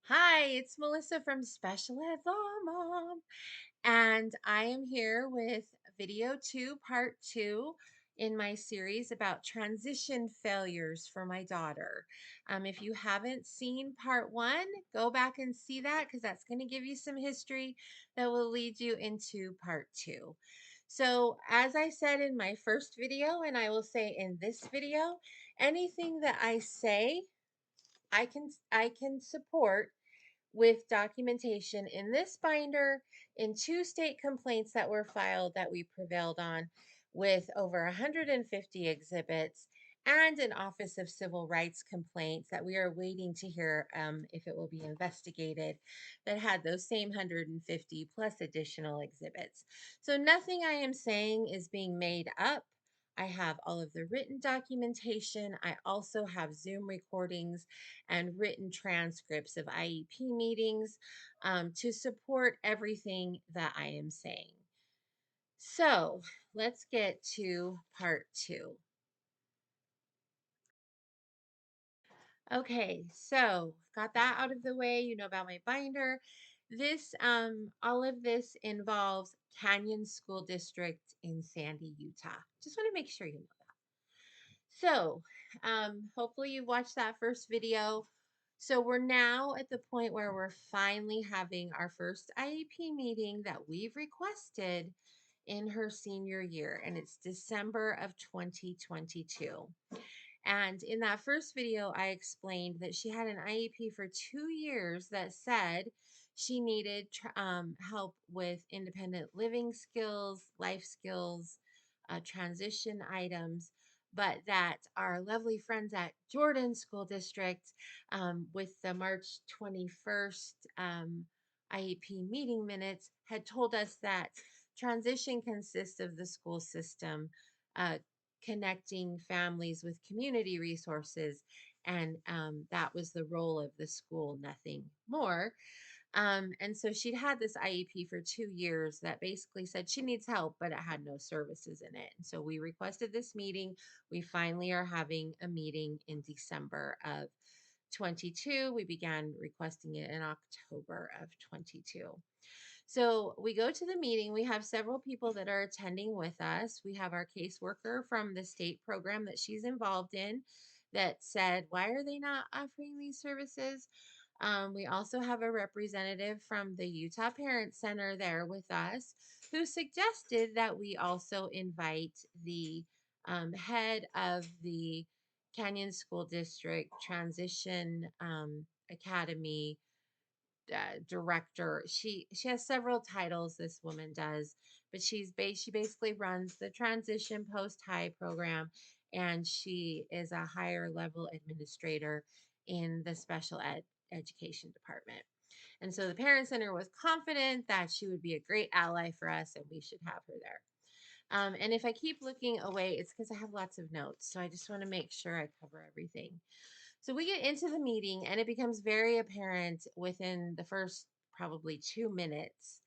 Hi, it's Melissa from Special Ed Law Mom, and I am here with video two, part two in my series about transition failures for my daughter. If you haven't seen part one, go back and see that because that's going to give you some history that will lead you into part two. So, as I said in my first video, and I will say in this video, anything that I say, I can support with documentation in this binder in two state complaints that were filed that we prevailed on with over 150 exhibits and an Office of Civil Rights complaints that we are waiting to hear if it will be investigated that had those same 150 plus additional exhibits. So nothing I am saying is being made up. I have all of the written documentation. I also have Zoom recordings and written transcripts of IEP meetings to support everything that I am saying. So let's get to part two. Okay, so got that out of the way. You know about my binder. All of this involves Canyon School District in Sandy, Utah. Just want to make sure you know that. So, hopefully you watched that first video. So we're now at the point where we're finally having our first IEP meeting that we've requested in her senior year, and it's December of 2022. And in that first video, I explained that she had an IEP for 2 years that said she needed help with independent living skills, life skills, transition items, but that our lovely friends at Jordan School District, with the March 21st IEP meeting minutes, had told us that transition consists of the school system. Connecting families with community resources. And that was the role of the school, nothing more. And so she'd had this IEP for 2 years that basically said she needs help, but it had no services in it. And so we requested this meeting. We finally are having a meeting in December of 22. We began requesting it in October of 22. So we go to the meeting. We have several people that are attending with us. We have our caseworker from the state program that she's involved in that said, why are they not offering these services? We also have a representative from the Utah Parent Center there with us who suggested that we also invite the head of the Canyon School District Transition Academy director. She has several titles. This woman does, but she basically runs the transition post high program, and she is a higher level administrator in the special ed education department. And so the parent center was confident that she would be a great ally for us, and we should have her there. And if I keep looking away, it's because I have lots of notes. So I just want to make sure I cover everything. So we get into the meeting, and it becomes very apparent within the first probably 2 minutes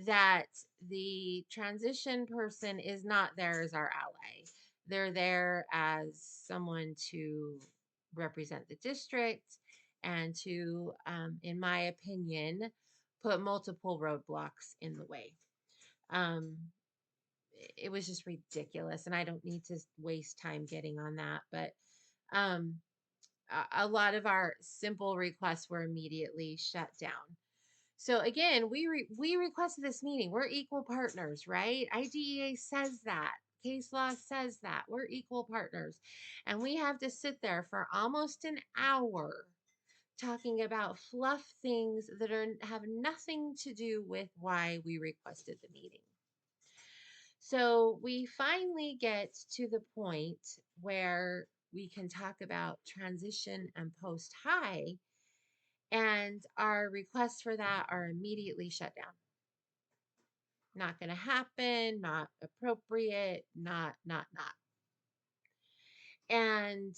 that the transition person is not there as our ally. They're there as someone to represent the district and to, in my opinion, put multiple roadblocks in the way. Um, it was just ridiculous, and I don't need to waste time getting on that, but um, a lot of our simple requests were immediately shut down. So again, we requested this meeting. We're equal partners, right? IDEA says that. Case law says that. We're equal partners. And we have to sit there for almost an hour talking about fluff things that have nothing to do with why we requested the meeting. So we finally get to the point where we can talk about transition and post high, and our requests for that are immediately shut down. Not going to happen, not appropriate, not. And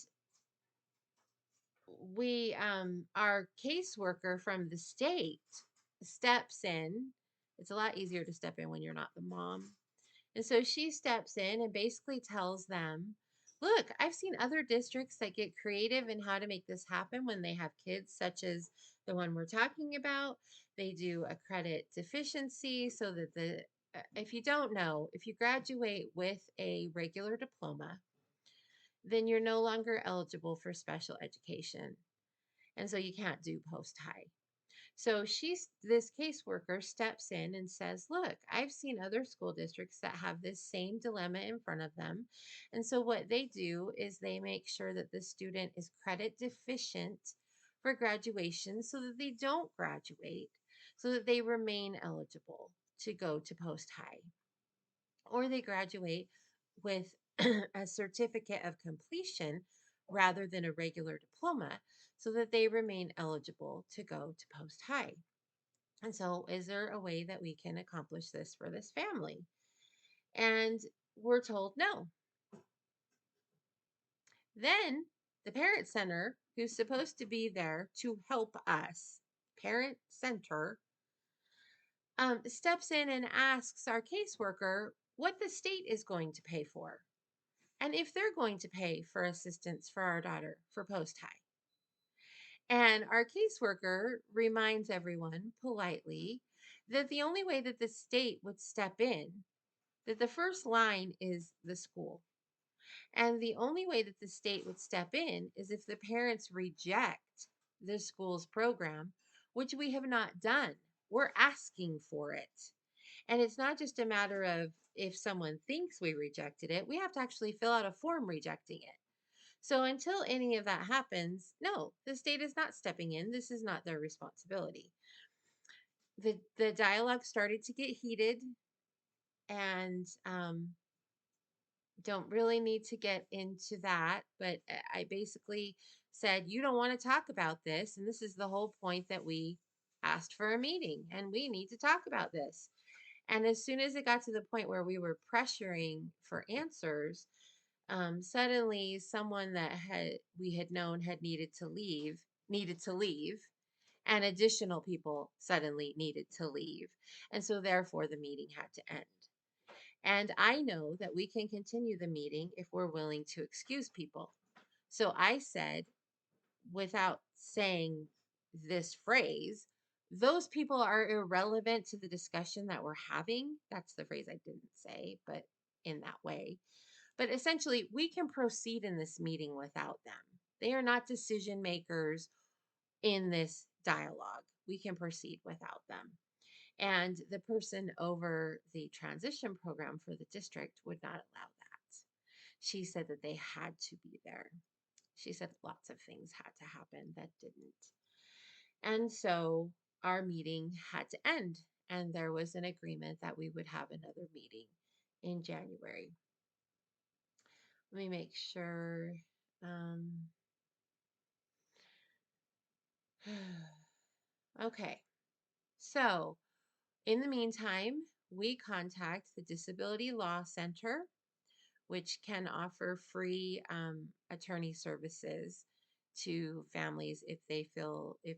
our caseworker from the state steps in. It's a lot easier to step in when you're not the mom. And so she steps in and basically tells them, Look, I've seen other districts that get creative in how to make this happen when they have kids, such as the one we're talking about. They do a credit deficiency so that if you don't know, if you graduate with a regular diploma, then you're no longer eligible for special education. And so you can't do post high. So this caseworker steps in and says, look, I've seen other school districts that have this same dilemma in front of them. And so what they do is they make sure that the student is credit deficient for graduation so that they don't graduate, so that they remain eligible to go to post high, or they graduate with a certificate of completion rather than a regular diploma so that they remain eligible to go to post high. And so, is there a way that we can accomplish this for this family? And we're told no. Then the parent center, who's supposed to be there to help us, parent center, steps in and asks our caseworker what the state is going to pay for and if they're going to pay for assistance for our daughter for post high. And our caseworker reminds everyone politely that the only way that the state would step in, that the first line is the school. And the only way that the state would step in is if the parents reject the school's program, which we have not done. We're asking for it. And it's not just a matter of if someone thinks we rejected it, we have to actually fill out a form rejecting it. So until any of that happens, no, the state is not stepping in. This is not their responsibility. The dialogue started to get heated, and don't really need to get into that, but I basically said, you don't want to talk about this. And this is the whole point that we asked for a meeting and we need to talk about this. And as soon as it got to the point where we were pressuring for answers, suddenly someone that we had known had needed to leave, and additional people suddenly needed to leave. And so therefore the meeting had to end. And I know that we can continue the meeting if we're willing to excuse people. So I said, without saying this phrase, those people are irrelevant to the discussion that we're having. That's the phrase I didn't say, but in that way. But essentially, we can proceed in this meeting without them. They are not decision makers in this dialogue. We can proceed without them. And the person over the transition program for the district would not allow that. She said that they had to be there. She said lots of things had to happen that didn't. And so our meeting had to end. And there was an agreement that we would have another meeting in January. Let me make sure. Um, okay. So in the meantime, we contact the Disability Law Center, which can offer free attorney services to families if they feel if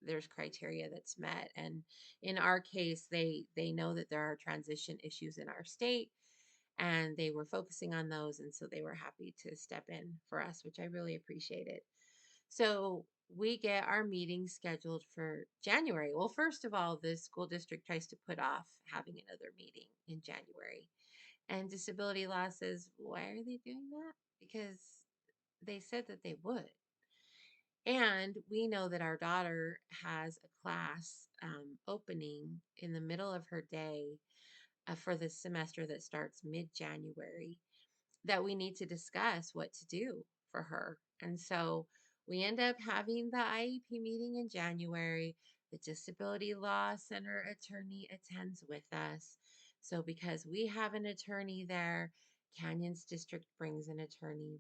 there's criteria that's met. And in our case, they know that there are transition issues in our state, and they were focusing on those, and so they were happy to step in for us, which I really appreciated. So we get our meeting scheduled for January. Well, first of all, the school district tries to put off having another meeting in January. And disability law says, why are they doing that? Because they said that they would. And we know that our daughter has a class opening in the middle of her day for the semester that starts mid January, that we need to discuss what to do for her. And so we end up having the IEP meeting in January. The Disability Law Center attorney attends with us. So because we have an attorney there, Canyons District brings an attorney.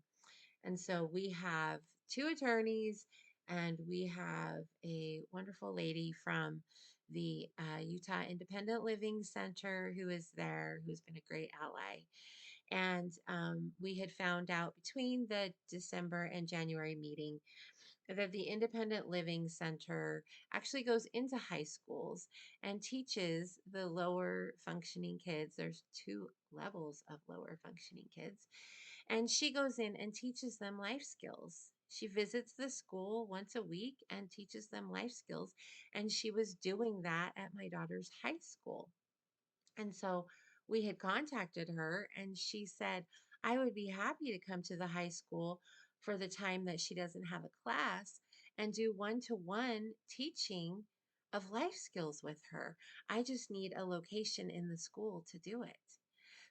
And so we have two attorneys, and we have a wonderful lady from the Utah Independent Living Center who is there, who's been a great ally. And we had found out between the December and January meeting that the Independent Living Center actually goes into high schools and teaches the lower functioning kids. There's two levels of lower functioning kids. And she goes in and teaches them life skills. She visits the school once a week and teaches them life skills. And she was doing that at my daughter's high school. And so we had contacted her and she said, I would be happy to come to the high school for the time that she doesn't have a class and do one-to-one teaching of life skills with her. I just need a location in the school to do it.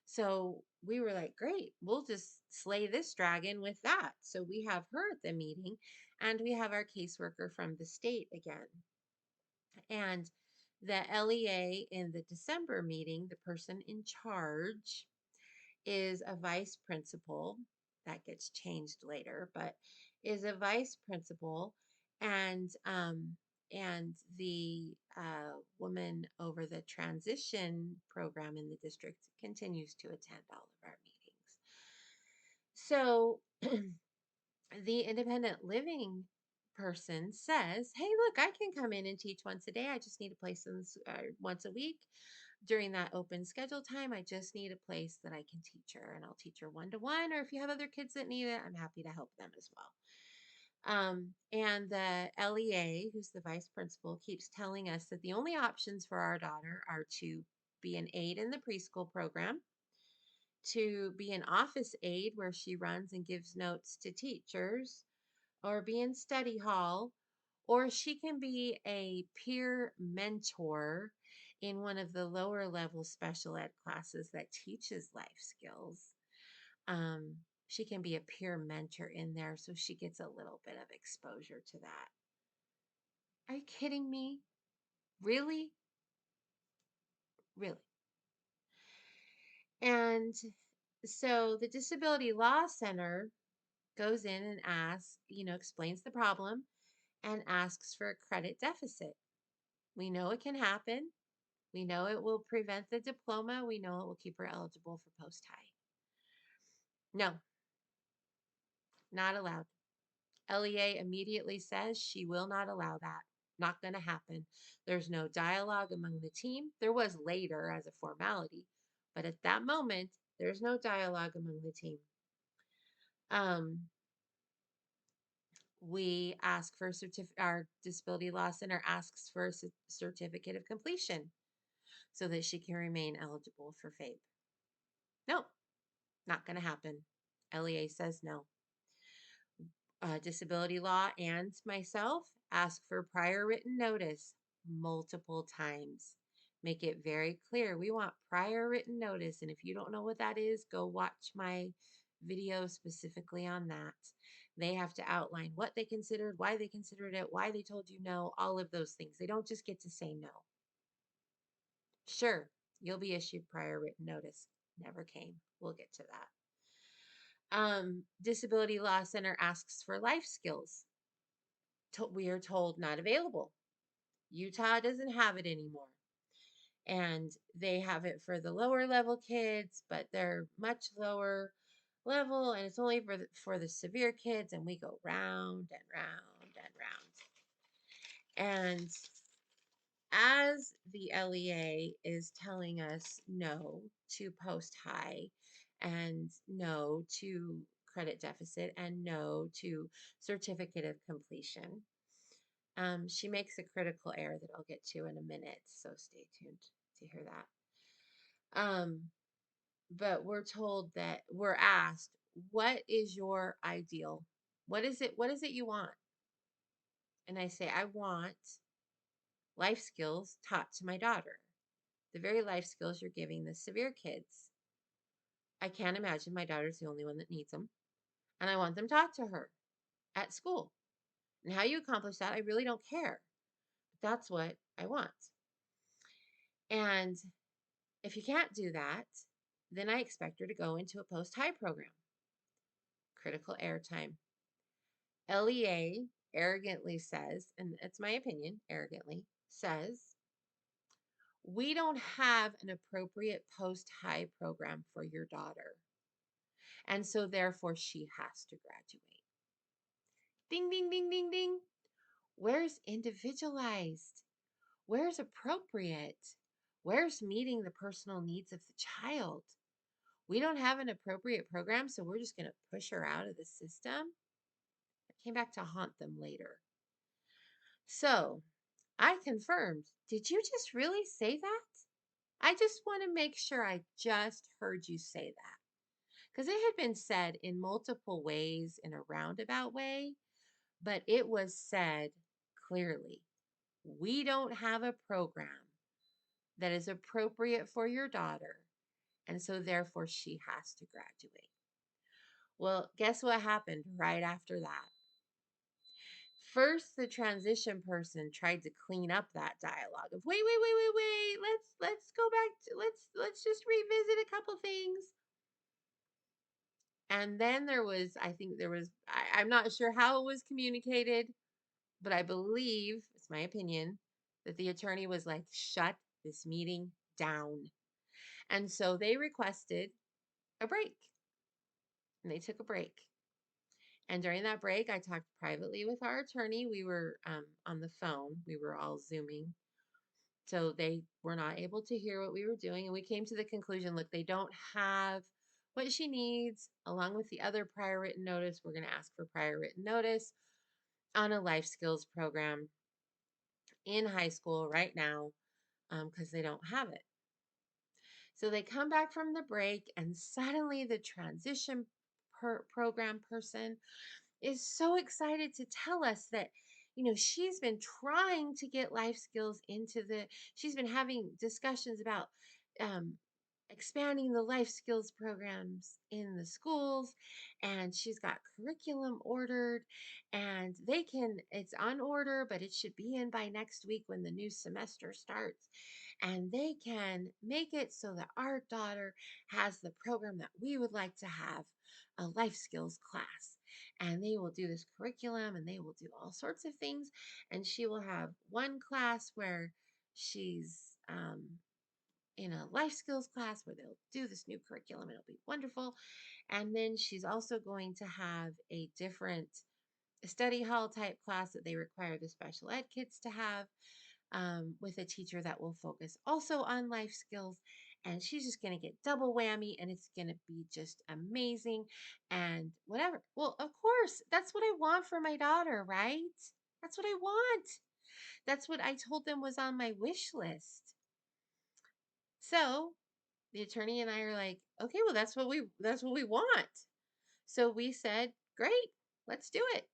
So we were like, great, we'll just slay this dragon with that. So we have her at the meeting and we have our caseworker from the state again. And the LEA in the December meeting, the person in charge is a vice principal. That gets changed later, but is a vice principal, and the woman over the transition program in the district continues to attend all of our meetings. So the independent living person says, hey, look, I can come in and teach once a day. I just need a place once a week during that open schedule time. I just need a place that I can teach her, and I'll teach her one-to-one, or if you have other kids that need it, I'm happy to help them as well. And the LEA, who's the vice principal, keeps telling us that the only options for our daughter are to be an aide in the preschool program, to be an office aide where she runs and gives notes to teachers, or be in study hall, or she can be a peer mentor in one of the lower level special ed classes that teaches life skills. Um, she can be a peer mentor in there so she gets a little bit of exposure to that. Are you kidding me? Really? Really? And so the Disability Law Center goes in and asks, explains the problem and asks for a credit deficit. We know it can happen. We know it will prevent the diploma. We know it will keep her eligible for post-high. No, not allowed. LEA immediately says she will not allow that. Not going to happen. There's no dialogue among the team. There was later as a formality, but at that moment, there's no dialogue among the team. Um, we ask for our disability law center asks for a certificate of completion so that she can remain eligible for FAPE. No, not going to happen. LEA says no. Disability law and myself ask for prior written notice multiple times. Make it very clear. We want prior written notice. And if you don't know what that is, go watch my video specifically on that. They have to outline what they considered, why they considered it, why they told you no, all of those things. They don't just get to say no. Sure, you'll be issued prior written notice. Never came. We'll get to that. Disability Law Center asks for life skills. We are told not available. Utah doesn't have it anymore. And they have it for the lower level kids, but they're much lower level, and it's only for the severe kids, and we go round and round and round. And as the LEA is telling us no to post high and no to credit deficit and no to certificate of completion, she makes a critical error that I'll get to in a minute, so stay tuned to hear that. But we're asked, what is your ideal? What is it you want? And I say, I want life skills taught to my daughter. The very life skills you're giving the severe kids. I can't imagine my daughter's the only one that needs them. And I want them taught to her at school. And how you accomplish that, I really don't care. But that's what I want. And if you can't do that, then I expect her to go into a post-high program. Critical airtime. LEA arrogantly says, and it's my opinion, arrogantly says, we don't have an appropriate post-high program for your daughter. And so therefore she has to graduate. Ding, ding, ding, ding, ding. Where's individualized? Where's appropriate? Where's meeting the personal needs of the child? We don't have an appropriate program, so we're just going to push her out of the system. It came back to haunt them later. So I confirmed, did you just really say that? I just want to make sure I just heard you say that. Because it had been said in multiple ways in a roundabout way, but it was said clearly. We don't have a program that is appropriate for your daughter, and so therefore she has to graduate. Well, guess what happened right after that? First, the transition person tried to clean up that dialogue of wait. Let's go back to let's just revisit a couple things. And then I think there was, I'm not sure how it was communicated, but I believe, it's my opinion, that the attorney was like, shut this meeting down. And so they requested a break, and they took a break. And during that break, I talked privately with our attorney. We were on the phone, we were all Zooming. So they were not able to hear what we were doing. And we came to the conclusion, look, they don't have what she needs, along with the other prior written notice. We're going to ask for prior written notice on a life skills program in high school right now because they don't have it. So they come back from the break, and suddenly the transition program person is so excited to tell us that, she's been trying to get life skills she's been having discussions about um, expanding the life skills programs in the schools, and she's got curriculum ordered, and it's on order, but it should be in by next week when the new semester starts, and they can make it so that our daughter has the program that we would like to have, a life skills class, and they will do this curriculum and they will do all sorts of things, and she will have one class where she's in a life skills class where they'll do this new curriculum. It'll be wonderful. And then she's also going to have a different study hall type class that they require the special ed kids to have, with a teacher that will focus also on life skills. And she's just going to get double whammy, and it's going to be just amazing and whatever. Well, of course, that's what I want for my daughter, right? That's what I want. That's what I told them was on my wish list. So the attorney and I are like, okay, well, that's what we want. So we said, great, let's do it.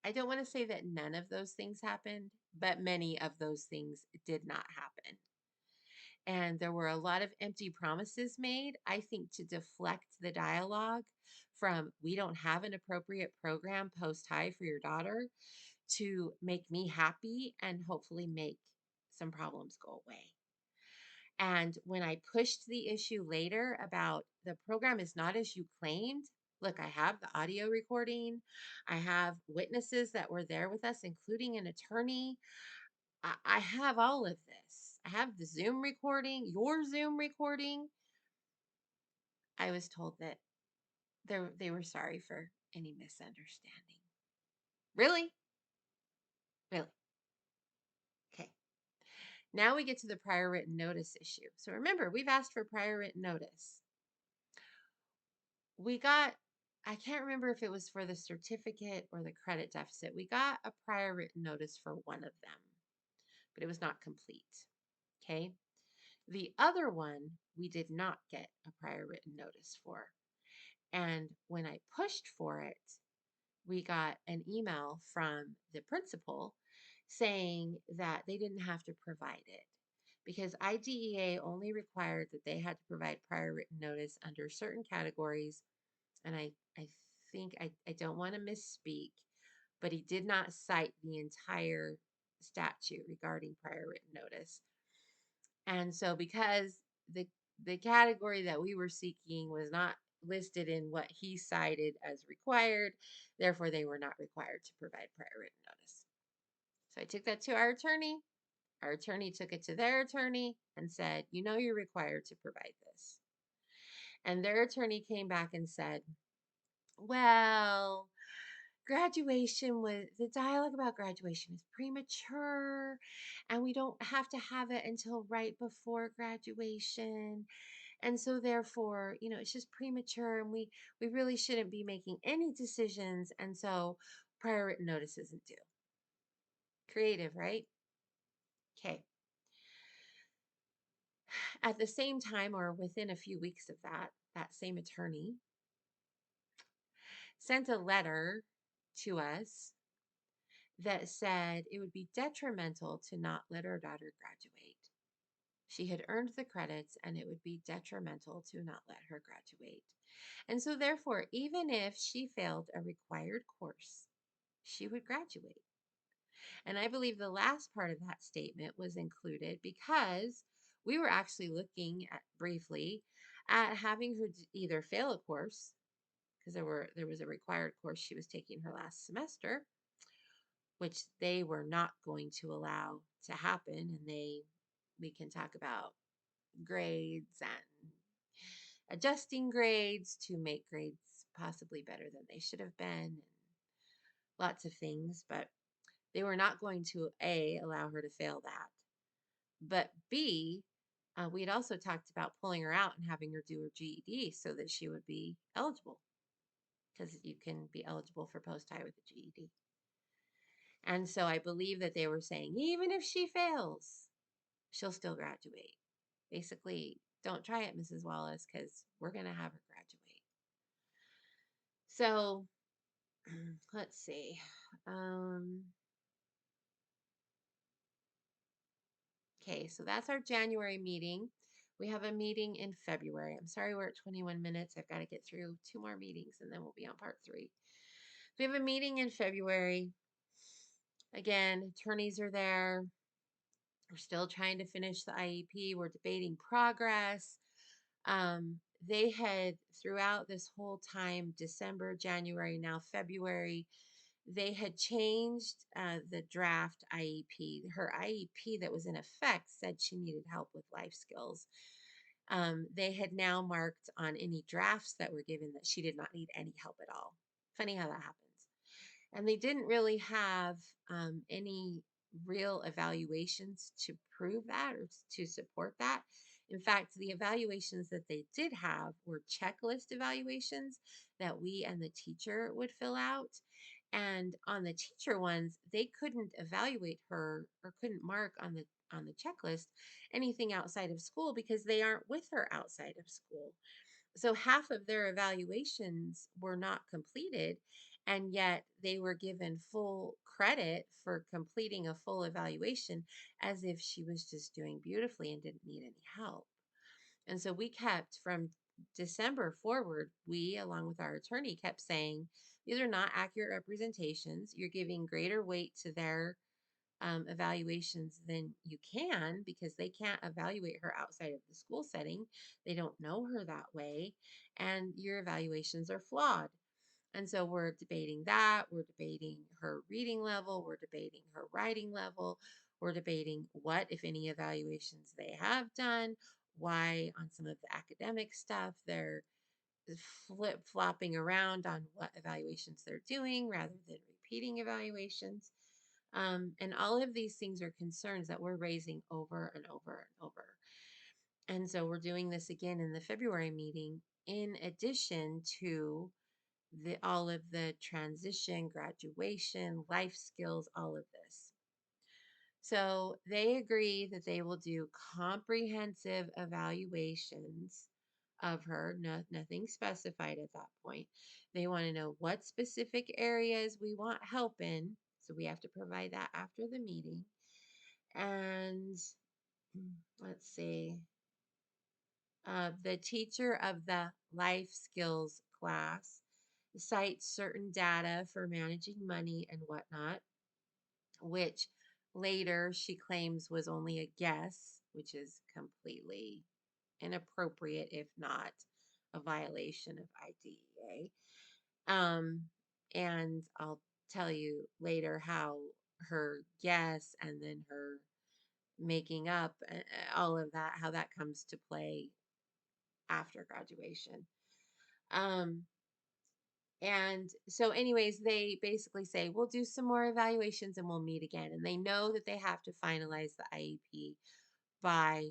I don't want to say that none of those things happened, but many of those things did not happen. And there were a lot of empty promises made, I think, to deflect the dialogue from we don't have an appropriate program post high for your daughter to make me happy and hopefully make some problems go away. And when I pushed the issue later about the program is not as you claimed, look, I have the audio recording. I have witnesses that were there with us, including an attorney. I have all of this. I have the Zoom recording, your Zoom recording. I was told that they were sorry for any misunderstanding. Really? Really? Okay. Now we get to the prior written notice issue. So remember, we've asked for prior written notice. We got, I can't remember if it was for the certificate or the credit deficit. We got a prior written notice for one of them, but it was not complete. Okay. The other one, we did not get a prior written notice for. And when I pushed for it, we got an email from the principal saying that they didn't have to provide it because IDEA only required that they had to provide prior written notice under certain categories. And I think I don't want to misspeak, but he did not cite the entire statute regarding prior written notice. And so because the category that we were seeking was not listed in what he cited as required, therefore they were not required to provide prior written notice. So I took that to our attorney. Our attorney took it to their attorney and said, you're required to provide this. And their attorney came back and said, well, graduation was the dialogue about graduation is premature, and we don't have to have it until right before graduation. And so therefore, it's just premature, and we really shouldn't be making any decisions. And so prior written notice isn't due. Creative, right? Okay. At the same time, or within a few weeks of that same attorney sent a letter to us that said it would be detrimental to not let her daughter graduate. She had earned the credits, and it would be detrimental to not let her graduate. And so, therefore, even if she failed a required course, she would graduate. And I believe the last part of that statement was included because we were actually looking at briefly at having her either fail a course, because there was a required course she was taking her last semester, which they were not going to allow to happen. And we can talk about grades and adjusting grades to make grades possibly better than they should have been, and lots of things. But they were not going to A, allow her to fail that, but B, we had also talked about pulling her out and having her do her GED so that she would be eligible, because you can be eligible for post-high with a GED. And so I believe that they were saying, even if she fails, she'll still graduate. Basically, don't try it, Mrs. Wallace, because we're going to have her graduate. So let's see. Okay, so that's our January meeting. We have a meeting in February. I'm sorry we're at 21 minutes. I've got to get through 2 more meetings, and then we'll be on part 3. We have a meeting in February. Again, attorneys are there. We're still trying to finish the IEP. We're debating progress. They had, throughout this whole time, December, January, now February, they had changed the draft IEP. Her IEP that was in effect said she needed help with life skills. They had now marked on any drafts that were given that she did not need any help at all. Funny how that happens. And they didn't really have any real evaluations to prove that or to support that. In fact, the evaluations that they did have were checklist evaluations that we and the teacher would fill out. And on the teacher ones, they couldn't evaluate her or couldn't mark on the checklist anything outside of school because they aren't with her outside of school. So half of their evaluations were not completed, and yet they were given full credit for completing a full evaluation as if she was just doing beautifully and didn't need any help. And so we kept from December forward, we, along with our attorney, kept saying, these are not accurate representations. You're giving greater weight to their evaluations than you can, because they can't evaluate her outside of the school setting. They don't know her that way. And your evaluations are flawed. And so we're debating that. We're debating her reading level. We're debating her writing level. We're debating what, if any, evaluations they have done, why on some of the academic stuff they're flip flopping around on what evaluations they're doing rather than repeating evaluations. And all of these things are concerns that we're raising over and over and over. And so we're doing this again in the February meeting, in addition to all of the transition, graduation, life skills, all of this. So they agree that they will do comprehensive evaluations of her, nothing specified at that point. They want to know what specific areas we want help in. So we have to provide that after the meeting. And let's see, the teacher of the life skills class cites certain data for managing money and whatnot, which later she claims was only a guess, which is completely inappropriate, if not a violation of IDEA. And I'll tell you later how her guess and then her making up all of that, how that comes to play after graduation. Um, And so, anyways, they basically say, we'll do some more evaluations and we'll meet again. And they know that they have to finalize the IEP by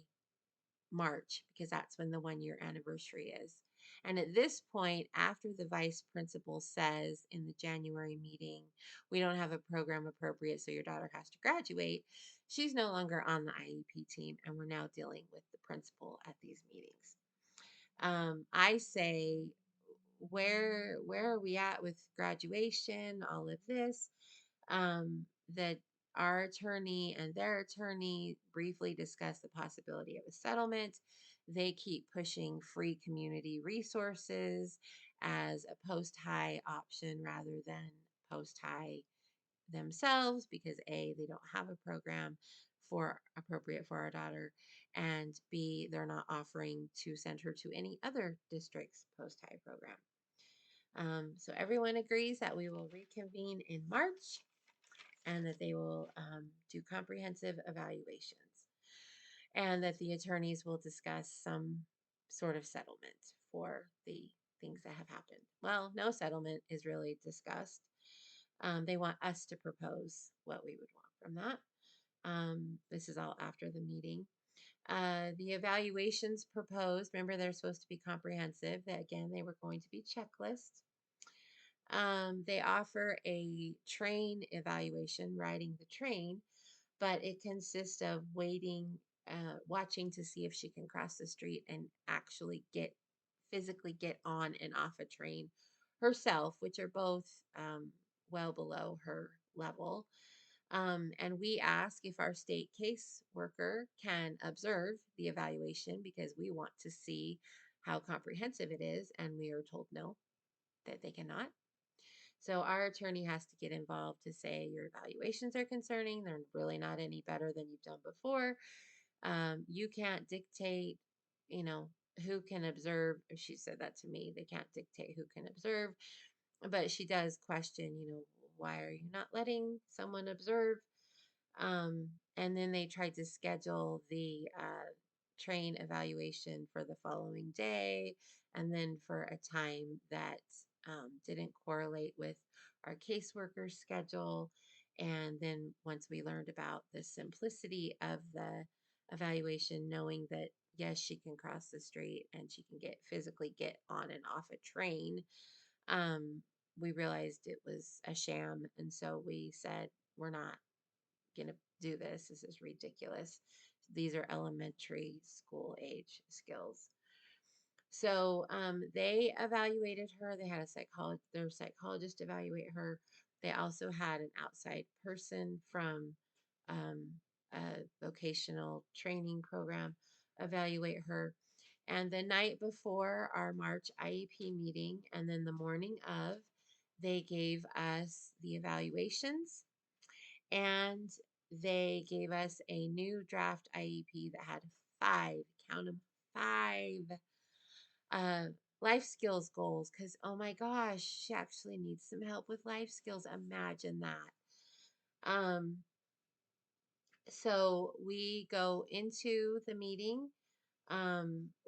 March because that's when the 1 year anniversary is. And at this point, after the vice principal says in the January meeting, we don't have a program appropriate, so your daughter has to graduate, she's no longer on the IEP team, and we're now dealing with the principal at these meetings. I say, where are we at with graduation, all of this? That our attorney and their attorney briefly discussed the possibility of a settlement. They keep pushing free community resources as a post high option rather than post high themselves because A, they don't have a program for appropriate for our daughter, and B, they're not offering to send her to any other district's post high program. So everyone agrees that we will reconvene in March and that they will do comprehensive evaluations and that the attorneys will discuss some sort of settlement for the things that have happened. Well, no settlement is really discussed. They want us to propose what we would want from that. This is all after the meeting. The evaluations proposed, remember, they're supposed to be comprehensive. That again, they were going to be checklists. They offer a train evaluation, riding the train, but it consists of watching to see if she can cross the street and actually physically get on and off a train herself, which are both well below her level. And we ask if our state caseworker can observe the evaluation because we want to see how comprehensive it is. And we are told no, that they cannot. So our attorney has to get involved to say your evaluations are concerning. They're really not any better than you've done before. You can't dictate, you know, who can observe. She said that to me. They can't dictate who can observe, but she does question, why are you not letting someone observe? And then they tried to schedule the train evaluation for the following day, and then for a time that didn't correlate with our caseworker's schedule. And then once we learned about the simplicity of the evaluation, knowing that yes, she can cross the street and she can physically get on and off a train, um, we realized it was a sham. And so we said, we're not going to do this. This is ridiculous. These are elementary school age skills. So they evaluated her. They had their psychologist evaluate her. They also had an outside person from um, a vocational training program evaluate her. And the night before our March IEP meeting, and then the morning of, they gave us the evaluations and they gave us a new draft IEP that had five, count them, five uh, life skills goals. Because, oh my gosh, she actually needs some help with life skills. Imagine that. So we go into the meeting.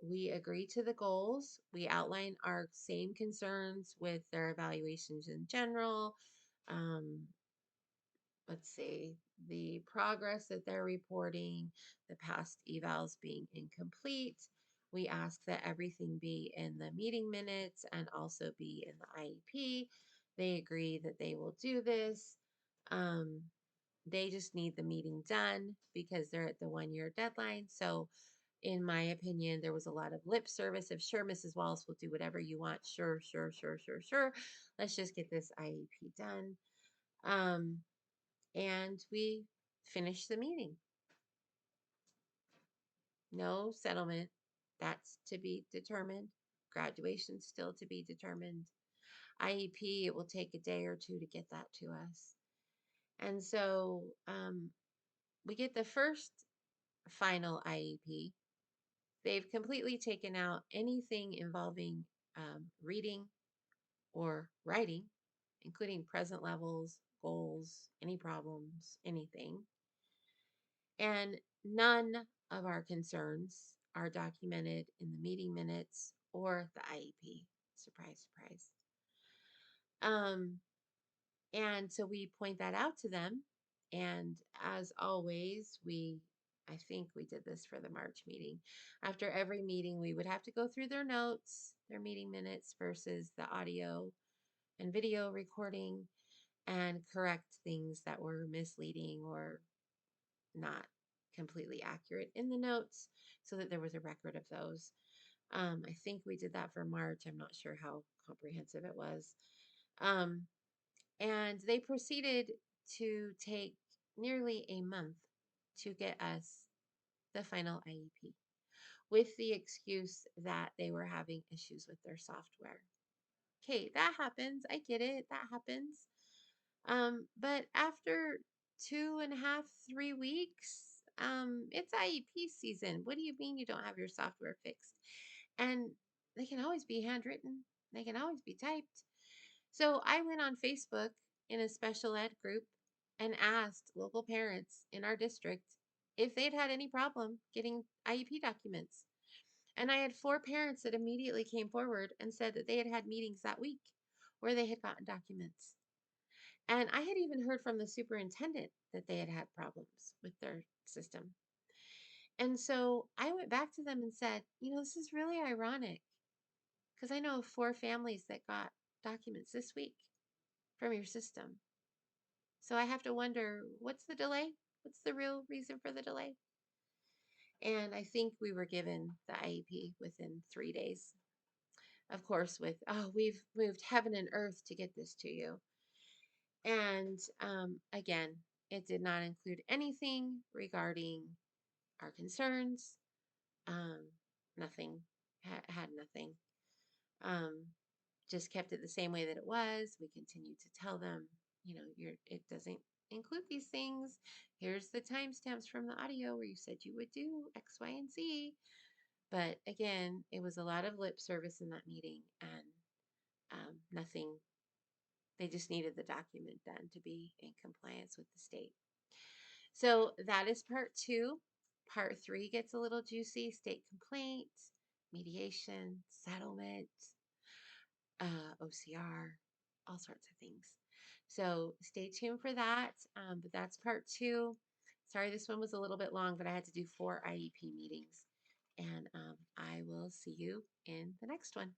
We agree to the goals. We outline our same concerns with their evaluations in general. Um, let's see, the progress that they're reporting, the past evals being incomplete. We ask that everything be in the meeting minutes and also be in the IEP. They agree that they will do this. Um, they just need the meeting done because they're at the 1 year deadline. So, in my opinion, there was a lot of lip service of sure, Mrs. Wallace will do whatever you want. Sure, sure, sure, sure, sure. Let's just get this IEP done. Um, and we finished the meeting. No settlement. That's to be determined. Graduation still to be determined. IEP, it will take a day or two to get that to us. And so we get the first final IEP. They've completely taken out anything involving reading or writing, including present levels, goals, any problems, anything. And none of our concerns are documented in the meeting minutes or the IEP. Surprise, surprise. Um, and so we point that out to them. And as always, I think we did this for the March meeting. After every meeting, we would have to go through their notes, their meeting minutes versus the audio and video recording, and correct things that were misleading or not completely accurate in the notes so that there was a record of those. I think we did that for March. I'm not sure how comprehensive it was. Um, and they proceeded to take nearly a month to get us the final IEP with the excuse that they were having issues with their software. Okay, that happens. I get it. That happens. But after 2.5, 3 weeks, it's IEP season. What do you mean you don't have your software fixed? And they can always be handwritten, they can always be typed. So I went on Facebook in a special ed group and asked local parents in our district if they'd had any problem getting IEP documents. And I had 4 parents that immediately came forward and said that they had had meetings that week where they had gotten documents. And I had even heard from the superintendent that they had had problems with their system. And so I went back to them and said, this is really ironic because I know of 4 families that got documents this week from your system. So I have to wonder, what's the delay? What's the real reason for the delay? And I think we were given the IEP within 3 days. Of course, with, oh, we've moved heaven and earth to get this to you. And again, it did not include anything regarding our concerns. Um, Nothing, had nothing. Um, just kept it the same way that it was. We continued to tell them, it doesn't include these things. Here's the timestamps from the audio where you said you would do X, Y, and Z. But again, it was a lot of lip service in that meeting and nothing. They just needed the document done to be in compliance with the state. So that is part 2. Part 3 gets a little juicy: state complaint, mediation, settlement, OCR, all sorts of things. So stay tuned for that. But that's part 2. Sorry, this one was a little bit long, but I had to do 4 IEP meetings. And I will see you in the next one.